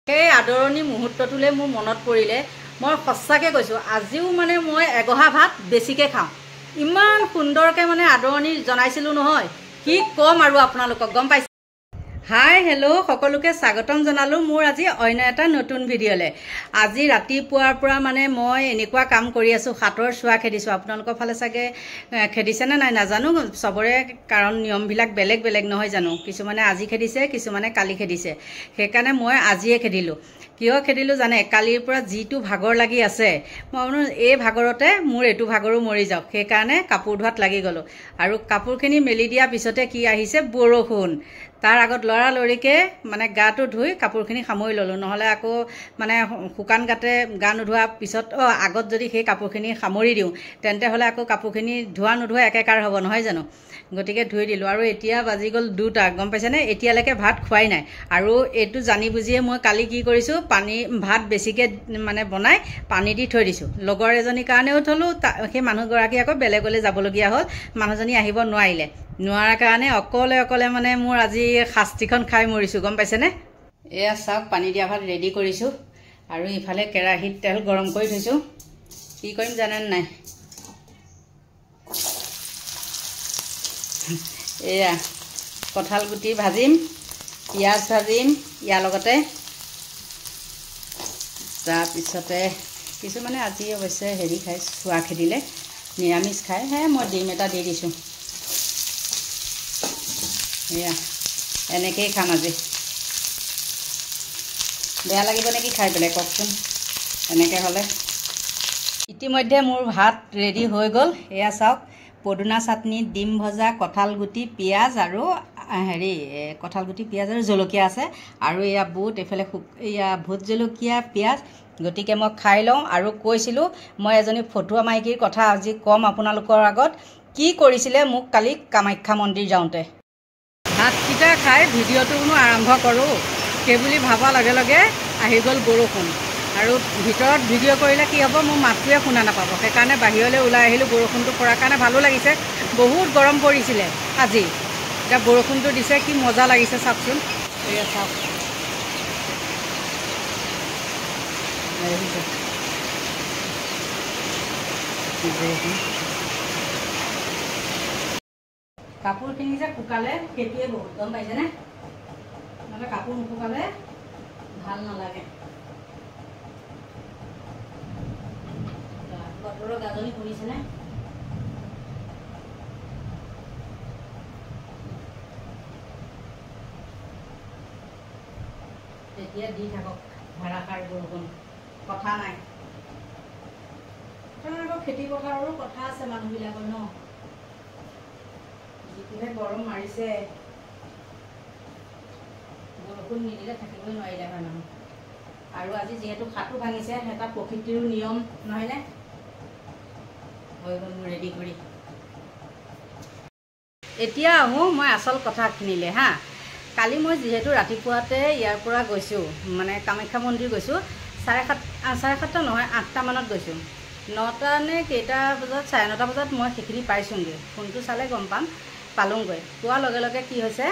সেই আদৰণি মুহূৰ্তটোলে মোৰ মনত পৰিলে মই সঁচাকৈ কৈছোঁ আজিও মানে মই এগহা ভাত বেছিকৈ খাওঁ ইমান সুন্দৰকৈ মানে আদৰণি জনাইছিলোঁ নহয় কি ক'ম আৰু আপোনালোকক গম পাইছে হাই হেল্ল' সকলোকে স্বাগতম জনালোঁ মোৰ আজি অন্য এটা নতুন ভিডিঅ'লৈ আজি ৰাতিপুৱাৰ পৰা মানে মই এনেকুৱা কাম কৰি আছোঁ হাতৰ চোৱা খেদিছোঁ আপোনালোকৰ ফালে চাগে খেদিছেনে নাই নাজানো চবৰে কাৰণ নিয়মবিলাক বেলেগ বেলেগ নহয় জানো কিছুমানে আজি খেদিছে কিছুমানে কালি খেদিছে সেইকাৰণে মই আজিয়ে খেদিলোঁ কিয় খেদিলোঁ জানে কালিৰ পৰা যিটো ভাগৰ লাগি আছে মই বোলো এই ভাগৰতে মোৰ এইটো ভাগৰো মৰি যাওক সেইকাৰণে কাপোৰ ধোৱাত লাগি গ'লোঁ আৰু কাপোৰখিনি মেলি দিয়াৰ পিছতে কি আহিছে বৰষুণ তাৰ আগত লৰালৰিকে মানে গাটো ধুই কাপোৰখিনি সামৰি ল'লোঁ নহ'লে আকৌ মানে শুকান গাতে গা নোধোৱা পিছত আগত যদি সেই কাপোৰখিনি সামৰি দিওঁ তেন্তে হ'লে আকৌ কাপোৰখিনি ধোৱা নোধোৱা একেকাৰ হ'ব নহয় জানো গতিকে ধুই দিলোঁ আৰু এতিয়া বাজি গ'ল 2টা গম পাইছেনে এতিয়ালৈকে ভাত খোৱাই নাই আৰু এইটো জানি বুজিয়ে মই কালি কি কৰিছোঁ ভাত বেছিকৈ মানে বনাই পানী দি থৈ দিছোঁ লগৰ এজনীৰ কাৰণেও থলোঁ সেই মানুহগৰাকী আকৌ বেলেগলৈ যাবলগীয়া হ'ল মানুহজনী আহিব নোৱাৰাৰ কাৰণে অকলে মানে মোৰ আজি শাস্তিখন খাই মৰিছোঁ গম পাইছেনে এয়া চাওক পানী দিয়া ভাত ৰেডি কৰিছোঁ আৰু ইফালে কেৰাহীত তেল গৰম কৰি থৈছোঁ কি কৰিম জানেনে নাই এয়া কঁঠাল গুটি ভাজিম পিঁয়াজ ভাজিম ইয়াৰ লগতে তাৰপিছতে কিছুমানে আজি অৱশ্যে হেৰি খায় চোৱা খেদিলে নিৰামিষ খায় হে মই ডিম এটা দি দিছোঁ এয়া এনেকেই খাম আজি বেয়া লাগিব নেকি খাই পেলাই কওকচোন এনেকৈ হ'লে ইতিমধ্যে মোৰ ভাত ৰেডি হৈ গ'ল এয়া চাওক পদুনা চাটনি ডিম ভজা কঁঠাল গুটি পিঁয়াজ আৰু হেৰি কঁঠাল গুটি পিঁয়াজ আৰু জলকীয়া আছে আৰু এয়া বুট এইফালে এয়া ভোট জলকীয়া পিঁয়াজ গতিকে মই খাই লওঁ আৰু কৈছিলোঁ মই এজনী ফটুৱা মাইকীৰ কথা আজি ক'ম আপোনালোকৰ আগত কি কৰিছিলে মোক কালি কামাখ্যা মন্দিৰ যাওঁতে ভাতকেইটা খাই ভিডিঅ'টো আৰম্ভ কৰোঁ সেইবুলি ভবাৰ লগে লগে আহি গ'ল বৰষুণ আৰু ভিতৰত ভিডিঅ' কৰিলে কি হ'ব মোৰ মাতটোৱে শুনা নাপাব সেইকাৰণে বাহিৰলৈ ওলাই আহিলোঁ বৰষুণটো পৰাৰ কাৰণে ভালো লাগিছে বহুত গৰম পৰিছিলে আজি এতিয়া বৰষুণটো দিছে কি মজা লাগিছে চাওকচোন এয়া চাওক কাপোৰখিনি যে শুকালে সেইটোৱে বহুত গম পাইছেনে নহ'লে কাপোৰ নুশুকালে ভাল নালাগে বতৰৰ গাজনি পৰিছেনে তেতিয়া দি থাকক ধাৰাসাৰ বৰষুণ কথা নাই আকৌ খেতি পথাৰৰো কথা আছে মানুহবিলাকৰ ন যিটোহে গৰম মাৰিছে বৰষুণ নিদিলে থাকিবই নোৱাৰিলে হয় মানুহ আৰু আজি যিহেতু হাতো ভাঙিছে এটা প্ৰকৃতিৰো নিয়ম নহয়নে হৈ গ'ল মোৰ ৰেডি কৰি এতিয়া আহোঁ মই আচল কথাখিনিলে হা কালি মই যিহেতু ৰাতিপুৱাতে ইয়াৰ পৰা গৈছোঁ মানে কামাখ্যা মন্দিৰ গৈছোঁ 7:30 নহয় 8টা মানত গৈছোঁ 9টা নে কেইটা বজাত 9:30 বজাত মই সেইখিনি পাইছোঁগৈ ফোনটো চালে গম পালোঁগৈ পোৱাৰ লগে লগে কি হৈছে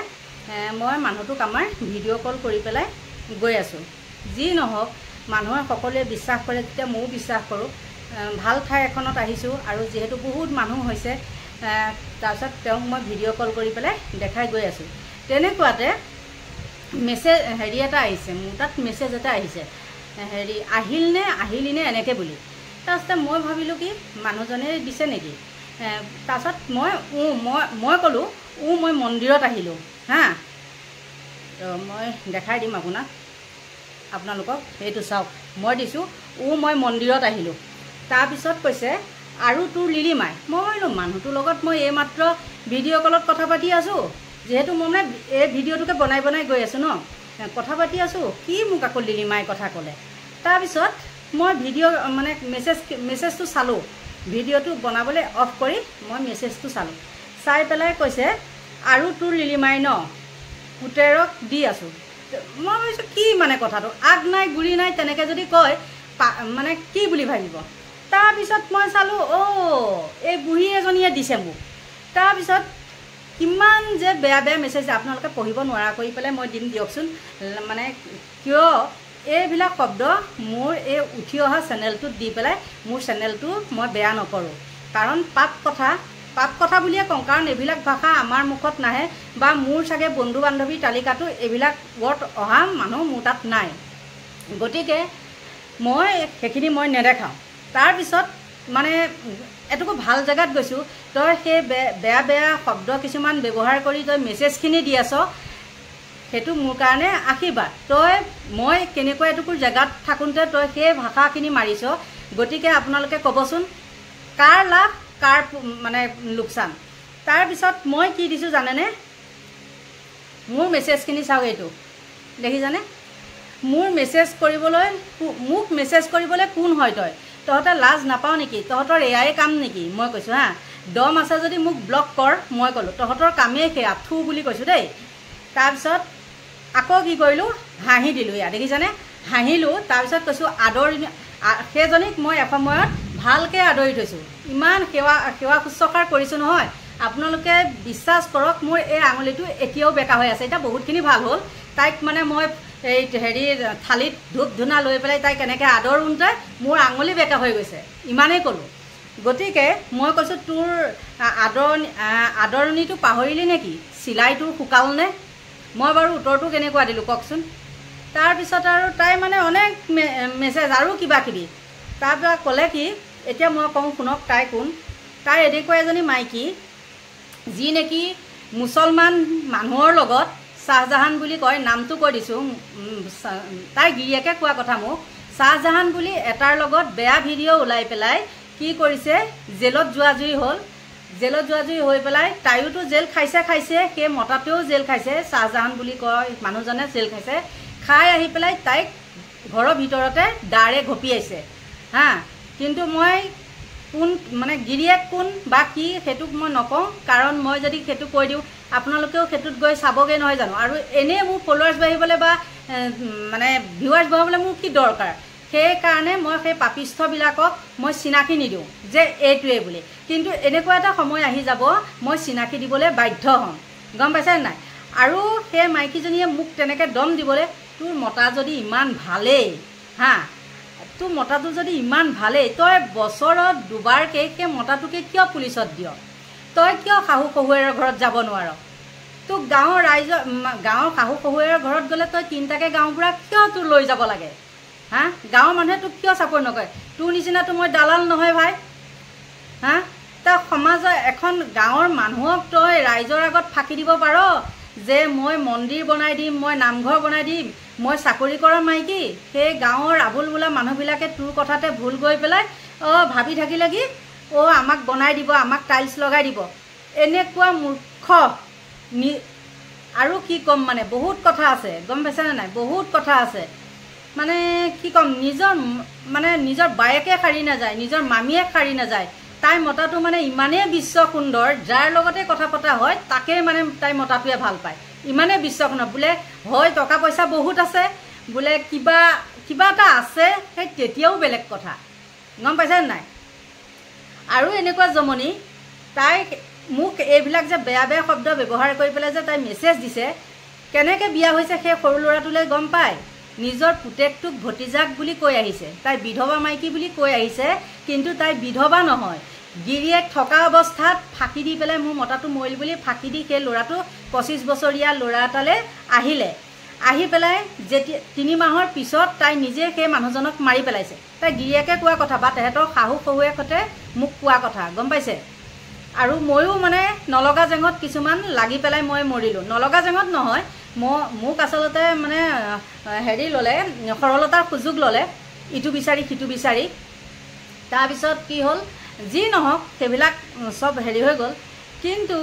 মই মানুহটোক আমাৰ ভিডিঅ' কল কৰি পেলাই গৈ আছোঁ যি নহওক মানুহে সকলোৱে বিশ্বাস কৰে তেতিয়া ময়ো বিশ্বাস কৰোঁ ভাল ঠাই এখনত আহিছোঁ আৰু যিহেতু বহুত মানুহ হৈছে তাৰপিছত তেওঁক মই ভিডিঅ' কল কৰি পেলাই দেখাই গৈ আছোঁ তেনেকুৱাতে মেছেজ হেৰি এটা আহিছে মোৰ তাত মেছেজ এটা আহিছে হেৰি আহিলিনে এনেকৈ বুলি তাৰপিছতে মই ভাবিলোঁ কি মানুহজনে দিছে নেকি তাৰপিছত মই ক'লোঁ মই মন্দিৰত আহিলোঁ হা তো মই দেখাই দিম আপোনালোকক সেইটো চাওক মই দিছোঁ মই মন্দিৰত আহিলোঁ তাৰপিছত কৈছে আৰু তোৰ লিলিমাই মই ভাবিলোঁ মানুহটোৰ লগত মই এইমাত্ৰ ভিডিঅ' কলত কথা পাতি আছোঁ যিহেতু মই মানে এই ভিডিঅ'টোকে বনাই গৈ আছোঁ ন কথা পাতি আছোঁ কি মোক আকৌ লিলিমাই কথা ক'লে তাৰপিছত মই ভিডিঅ' মানে মেছেজটো চালোঁ ভিডিঅ'টো বনাবলৈ অফ কৰি মই মেছেজটো চাই পেলাই কৈছে আৰু তোৰ লিলিমাই ন পুতেৰক দি আছোঁ মই ভাবিছোঁ কি মানে কথাটো আগ নাই গুৰি নাই তেনেকৈ যদি কয় মানে কি বুলি ভাবিব তাৰপিছত মই চালোঁ এই বুঢ়ী এজনীয়ে দিছে মোক তাৰপিছত কিমান যে বেয়া বেয়া মেছেজ আপোনালোকে পঢ়িব নোৱাৰা কৰি পেলাই মই দিম দিয়কচোন মানে কিয় এইবিলাক শব্দ মোৰ এই উঠি অহা চেনেলটোত দি পেলাই মোৰ চেনেলটো মই বেয়া নকৰোঁ কাৰণ পাপ কথা বুলিয়ে কওঁ কাৰণ এইবিলাক ভাষা আমাৰ মুখত নাহে বা মোৰ চাগে বন্ধু বান্ধৱীৰ তালিকাটো এইবিলাক ৱৰ্ড অহা মানুহ মোৰ তাত নাই গতিকে মই সেইখিনি মই নেদেখাওঁ তাৰপিছত মানে এটুকু ভাল জেগাত গৈছোঁ তই সেই বেয়া শব্দ কিছুমান ব্যৱহাৰ কৰি তই মেছেজখিনি দি আছ সেইটো মোৰ কাৰণে আশীৰ্বাদ তই মই কেনেকুৱা এটুকুৰ জেগাত থাকোঁতে তই সেই ভাষাখিনি মাৰিছ গতিকে আপোনালোকে ক'বচোন কাৰ লাভ কাৰ মানে লোকচান তাৰপিছত মই কি দিছোঁ জানেনে মোৰ মেছেজখিনি চাওক এইটো দেখিছানে মোৰ মোক মেছেজ কৰিবলৈ কোন হয় তহঁতে লাজ নাপাওঁ নেকি তহঁতৰ এয়াই কাম নেকি মই কৈছোঁ হা দম আছে যদি মোক ব্লক কৰ মই ক'লোঁ তহঁতৰ কামেই সেয়া থু বুলি কৈছোঁ দেই তাৰপিছত আকৌ কি কৰিলোঁ হাঁহি দিলোঁ এয়া দেখিছানে হাঁহিলোঁ তাৰপিছত কৈছোঁ সেইজনীক মই এসময়ত ভালকৈ আদৰি থৈছোঁ ইমান সেৱা শুশ্ৰূষা কৰিছোঁ নহয় আপোনালোকে বিশ্বাস কৰক মোৰ এই আঙুলিটো এতিয়াও বেকা হৈ আছে এতিয়া বহুতখিনি ভাল হ'ল তাইক মানে মই এই থালিত ধূপ ধূনা লৈ পেলাই তাইক এনেকৈ আদৰ উন্তে মোৰ আঙুলি বেকা হৈ গৈছে ইমানেই ক'লোঁ গতিকে মই কৈছোঁ তোৰ আদৰণিটো পাহৰিলি নেকি চিলাইটো শুকালনে মই বাৰু উত্তৰটো কেনেকুৱা দিলোঁ কওকচোন তাৰপিছত আৰু তাই মানে অনেক মেছেজ আৰু কিবা কিবি তাৰপৰা ক'লে কি এতিয়া মই কওঁ শুনক তাই কোন তাই এনেকুৱা এজনী মাইকী যি নেকি মুছলমান মানুহৰ লগত শ্বাহজাহান বুলি কয় নামটো কৈ দিছোঁ তাই গিৰিয়েকে কোৱা কথা মোক শ্বাহজাহান বুলি এটাৰ লগত বেয়া ভিডিঅ' ওলাই পেলাই কি কৰিছে জেলত যোৱাজুৰি হ'ল জেলত যোৱাজুৰি হৈ পেলাই তাইওতো জেল খাইছে সেই মতাটোৱেও জেল খাইছে শ্বাহজাহান বুলি কয় মানুহজনে জেল খাইছে খাই আহি পেলাই তাইক ঘৰৰ ভিতৰতে দাৰে ঘপিয়াইছে হা কিন্তু মই কোন মানে গিৰিয়েক কোন বা কি সেইটোক মই নকওঁ কাৰণ মই যদি সেইটো কৈ দিওঁ আপোনালোকেও সেইটোত গৈ চাবগৈ নহয় জানো আৰু এনেই মোৰ ফলোৱাৰ্ছ বাঢ়িবলৈ বা মানে ভিউৱাৰ্ছ বঢ়াবলৈ মোৰ কি দৰকাৰ সেইকাৰণে মই সেই পাপিষ্ঠবিলাকক মই চিনাকি নিদিওঁ যে এইটোৱে বুলি কিন্তু এনেকুৱা এটা সময় আহি যাব মই চিনাকি দিবলৈ বাধ্য হ'ম গম পাইছে নাই আৰু সেই মাইকীজনীয়ে মোক তেনেকৈ দম দিবলৈ তোৰ মতা যদি ইমান ভালেই হা তোৰ মতাটো যদি ইমান ভালেই তই বছৰত দুবাৰকৈ সেই মতাটোকে কিয় পুলিচত দিয় তই কিয় শাহু শহুৱেৰৰ ঘৰত যাব নোৱাৰ তোক গাঁৱৰ শাহু শহুৱেৰৰ ঘৰত গ'লে তই তিনিটাকৈ গাঁওবুঢ়া কিয় তোৰ লৈ যাব লাগে হা গাঁৱৰ মানুহে তোক কিয় ছাপোৰ্ট নকৰে তোৰ নিচিনাতো মই দালাল নহয় ভাই হা তই সমাজৰ এখন গাঁৱৰ মানুহক তই ৰাইজৰ আগত ফাঁকি দিব পাৰ যে মই মন্দিৰ বনাই দিম মই নামঘৰ বনাই দিম মই চাকৰি কৰা মাইকী সেই গাঁৱৰ আবুল বোলা মানুহবিলাকে তোৰ কথাতে ভুল গৈ পেলাই ভাবি থাকিলে কি আমাক বনাই দিব আমাক টাইলছ লগাই দিব এনেকুৱা মূৰ্খ আৰু কি ক'ম মানে বহুত কথা আছে গম পাইছেনে নাই বহুত কথা আছে মানে কি ক'ম নিজৰ বায়েকে সাৰি নাযায় নিজৰ মামীয়ে সাৰি নাযায় তাই মতাটো মানে ইমানেই বিশ্ব সুন্দৰ যাৰ লগতে কথা পতা হয় তাকে মানে তাই মতাটোৱে ভাল পায় ইমানেই বিশ্ব সুন্দৰ বোলে হয় টকা পইচা বহুত আছে বোলে কিবা এটা আছে সেই তেতিয়াও বেলেগ কথা গম পাইছেনে নাই আৰু এনেকুৱা জমনি তাই মোক এইবিলাক যে বেয়া শব্দ ব্যৱহাৰ কৰি পেলাই যে তাই মেছেজ দিছে কেনেকৈ বিয়া হৈছে সেই সৰু ল'ৰাটোলৈ গম পায় নিজৰ পুতেকটোক ভতিজাক বুলি কৈ আহিছে তাই বিধৱা মাইকী বুলি কৈ আহিছে কিন্তু তাই বিধৱা নহয় গিৰিয়েক থকা অৱস্থাত ফাঁকি দি পেলাই মোৰ মতাটো মৰিল বুলি ফাঁকি দি সেই ল'ৰাটো 25 বছৰীয়া ল'ৰা এটালৈ আহি পেলাই যেতিয়া 3 মাহৰ পিছত তাই নিজে সেই মানুহজনক মাৰি পেলাইছে তাই গিৰিয়েকে কোৱা কথা বা তেহেঁতৰ শাহু শহুৱেকহঁতে মোক কোৱা কথা গম পাইছে আৰু ময়ো মানে নলগা জেঙত কিছুমান লাগি পেলাই মই মৰিলোঁ নলগা জেঙত নহয় মোক আচলতে মানে হেৰি ল'লে সৰলতাৰ সুযোগ ল'লে ইটো বিচাৰি সিটো বিচাৰি তাৰপিছত কি হ'ল যি নহওক সেইবিলাক চব হেৰি হৈ গ'ল কিন্তু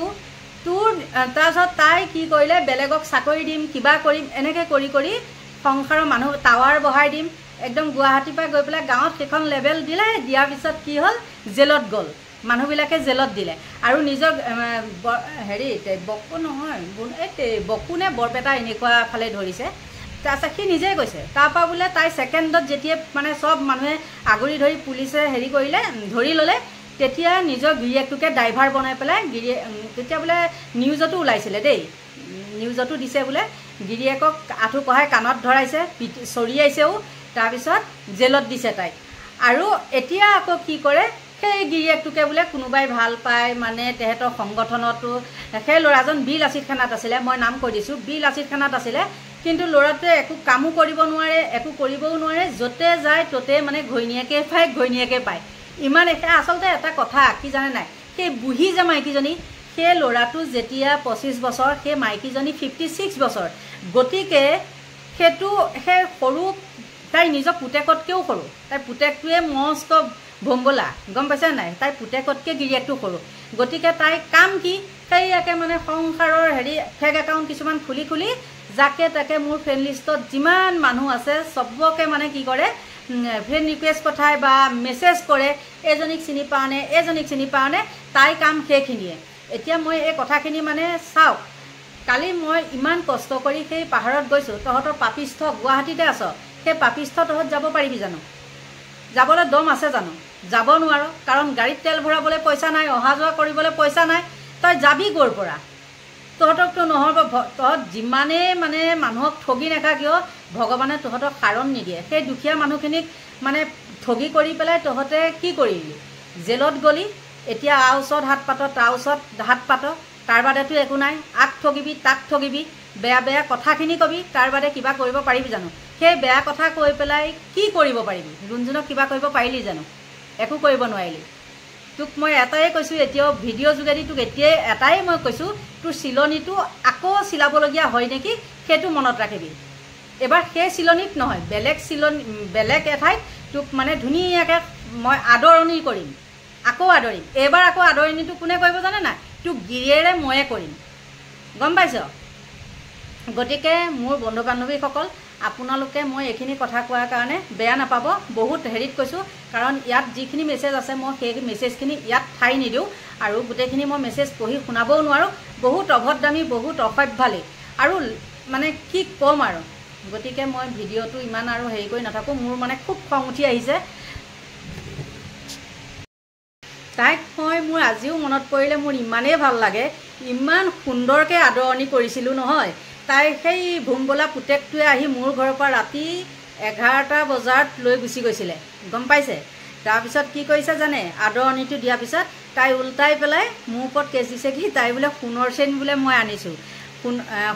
তাৰপিছত তাই কি কৰিলে বেলেগক চাকৰি দিম কিবা কৰিম এনেকৈ কৰি সংসাৰৰ মানুহ টাৱাৰ বহাই দিম একদম গুৱাহাটীৰ পৰা গৈ পেলাই গাঁৱত সেইখন লেবেল দিলে দিয়াৰ পিছত কি হ'ল জেলত গ'ল মানুহবিলাকে জেলত দিলে আৰু নিজৰ হেৰি বকু নহয় বকু নে বৰপেটা এনেকুৱা ফালে ধৰিছে তাৰপিছত সি নিজেই কৈছে তাৰপৰা বোলে তাই ছেকেণ্ডত যেতিয়া মানে চব মানুহে আগুৰি ধৰি পুলিচে হেৰি কৰিলে ধৰি ল'লে তেতিয়া নিজৰ গিৰিয়েকটোকে ড্ৰাইভাৰ বনাই পেলাই তেতিয়া বোলে নিউজতো ওলাইছিলে দেই নিউজতো দিছে বোলে গিৰিয়েকক আঁঠু কঢ়াই কাণত ধৰাইছে, চৰিয়াইছেও, তাৰপিছত জেলত দিছে তাইক। আৰু এতিয়া আকৌ কি কৰে, সেই গিৰিয়েকটোকে বোলে কোনোবাই ভাল পায়, মানে তেহেঁতৰ সংগঠনতো সেই ল'ৰাজন বি লাচিত থানাত আছিলে, মই নাম কৈ দিছোঁ, বি লাচিত থানাত আছিলে। কিন্তু ল'ৰাটোৱে একো কামো কৰিব নোৱাৰে, একো কৰিবও নোৱাৰে, য'তে যায় ত'তে মানে ঘৈণীয়েকে পায়। ইমান আচলতে এটা কথা কি জানে নাই, সেই বুঢ়ী যে মাইকীজনী, সেই ল'ৰাটো যেতিয়া 25 বছৰ, সেই মাইকীজনী 56 বছৰ। গতিকে সেইটো সেই সৰু, তাই নিজৰ পুতেকতকৈও সৰু। তাইৰ পুতেকটোৱে মস্ত ভম্বলা, গম পাইছে নাই, তাইৰ পুতেকতকৈ গিৰিয়েকটো সৰু। গতিকে তাইৰ কাম কি, সেইয়াকে মানে সংসাৰৰ ফেক একাউণ্ট কিছুমান খুলি যাকে তাকে মোৰ ফ্ৰেণ্ড লিষ্টত যিমান মানুহ আছে চবকে মানে কি কৰে, ফ্ৰেণ্ড ৰিকুৱেষ্ট পঠায় বা মেছেজ কৰে, এজনীক চিনি পাওঁনে, এজনীক চিনি পাওঁনে, তাই কাম সেইখিনিয়ে। এতিয়া মই এই কথাখিনি মানে চাওক, কালি মই ইমান কষ্ট কৰি সেই পাহাৰত গৈছোঁ, তহঁতৰ পাপিষ্ঠ গুৱাহাটীতে আছ, সেই পাপিষ্ঠ তহঁত যাব পাৰিবি জানো? যাবলৈ দম আছে জানো? যাব নোৱাৰ, কাৰণ গাড়ীত তেল ভৰাবলৈ পইচা নাই, অহা যোৱা কৰিবলৈ পইচা নাই, তই যাবি ক'ৰ পৰা? তহঁতকতো নহ'ব, তহঁত যিমানেই মানে মানুহক ঠগি নাখা কিয়, ভগৱানে তহঁতক কাৰণ নিদিয়ে। সেই দুখীয়া মানুহখিনিক মানে ঠগি কৰি পেলাই তহঁতে কি কৰিলি? জেলত গ'লি, এতিয়া আ ওচৰত হাত পাত, তা ওচৰত হাত পাত, তাৰ বাদেতো একো নাই। আক ঠগিবি, তাক ঠগিবি, বেয়া বেয়া কথাখিনি কবি, তাৰ বাদে কিবা কৰিব পাৰিবি জানো? সেই বেয়া কথা কৈ পেলাই কি কৰিব পাৰিবি? ৰুণজুণক কিবা কৰিব পাৰিলি জানো? একো কৰিব নোৱাৰিলি। তোক মই এটাই কৈছোঁ, এতিয়াও ভিডিঅ' যোগেদি তোক এতিয়াই এটাই মই কৈছোঁ, তোৰ চিলনিটো আকৌ চিলাবলগীয়া হয় নেকি, সেইটো মনত ৰাখিবি। এবাৰ সেই চিলনিত নহয়, বেলেগ এঠাইত তোক মানে ধুনীয়াকৈ মই আদৰণি কৰিম, আকৌ আদৰিম। এইবাৰ আকৌ আদৰণিটো কোনে কৰিব জানে নাই? তোক গিৰিয়েৰে ময়ে কৰিম, গম পাইছ? গতিকে মোৰ বন্ধু বান্ধৱীসকল, আপোনালোকে মই এইখিনি কথা কোৱাৰ কাৰণে বেয়া নাপাব, বহুত কৈছোঁ, কাৰণ ইয়াত যিখিনি মেছেজ আছে মই সেই মেছেজখিনি ইয়াত ঠাই নিদিওঁ, আৰু গোটেইখিনি মই মেছেজ পঢ়ি শুনাবও নোৱাৰোঁ। বহুত অভদ্ৰামী, বহুত অসভ্যালী, আৰু মানে কি ক'ম আৰু। গতিকে মই ভিডিঅ'টো ইমান আৰু কৰি নাথাকোঁ, মোৰ মানে খুব খং উঠি আহিছে। তাইক মোৰ আজিও মনত পৰিলে মোৰ ইমানেই ভাল লাগে, ইমান সুন্দৰকৈ আদৰণি কৰিছিলোঁ নহয়। তাই সেই ভোমবোলা পুতেকটোৱে আহি মোৰ ঘৰৰ পৰা ৰাতি 11টা বজাত লৈ গুচি গৈছিলে, গম পাইছে? তাৰপিছত কি কৰিছে জানে? আদৰণিটো দিয়াৰ পিছত তাই উল্টাই পেলাই মোৰ ওপৰত কেছ দিছে কি, তাই বোলে সোণৰ চেইন বোলে মই আনিছোঁ,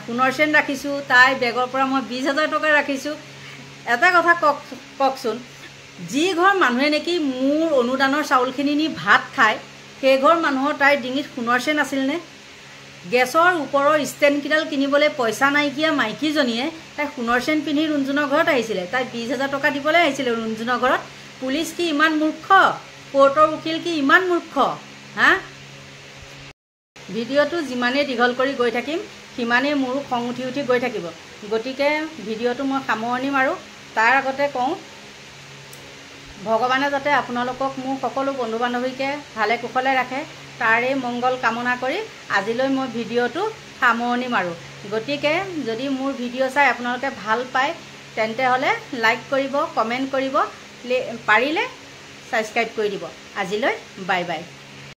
সোণৰ চেইন ৰাখিছোঁ, তাই বেগৰ পৰা মই 20,000 টকা ৰাখিছোঁ। এটা কথা কওকচোন, যি ঘৰ মানুহে নেকি মোৰ অনুদানৰ চাউলখিনি নি ভাত খায়, সেই ঘৰ মানুহৰ তাইৰ ডিঙিত সোণৰ চেইন আছিলনে? গেছৰ ওপৰৰ ষ্টেণ্ডকেইডাল কিনিবলৈ পইচা নাইকিয়া মাইকীজনীয়ে তাই সোণৰ চেইন পিন্ধি ৰুণজুনৰ ঘৰত আহিছিলে, তাই 20,000 টকা দিবলৈ আহিছিলে ৰুণজুনৰ ঘৰত। পুলিচ কি ইমান মূৰ্খ? কোৰ্টৰ উকিল কি ইমান মূৰ্খ? হা? ভিডিঅ'টো যিমানেই দীঘল কৰি গৈ থাকিম, সিমানেই মোৰো খং উঠি গৈ থাকিব। গতিকে ভিডিঅ'টো মই সামৰণি মাৰোঁ। তাৰ আগতে কওঁ, ভগৱানে যাতে আপোনালোকক, মোৰ সকলো বন্ধু বান্ধৱীকে ভালে কুশলে ৰাখে, তাৰে মংগল কামনা কৰি আজিলৈ মই ভিডিঅ'টো সামৰণি মাৰোঁ। গতিকে যদি মোৰ ভিডিঅ' চাই আপোনালোকে ভাল পায়, তেন্তে হ'লে লাইক কৰিব, কমেণ্ট কৰিব, পাৰিলে ছাবস্ক্ৰাইব কৰি দিব। আজিলৈ বাই বাই।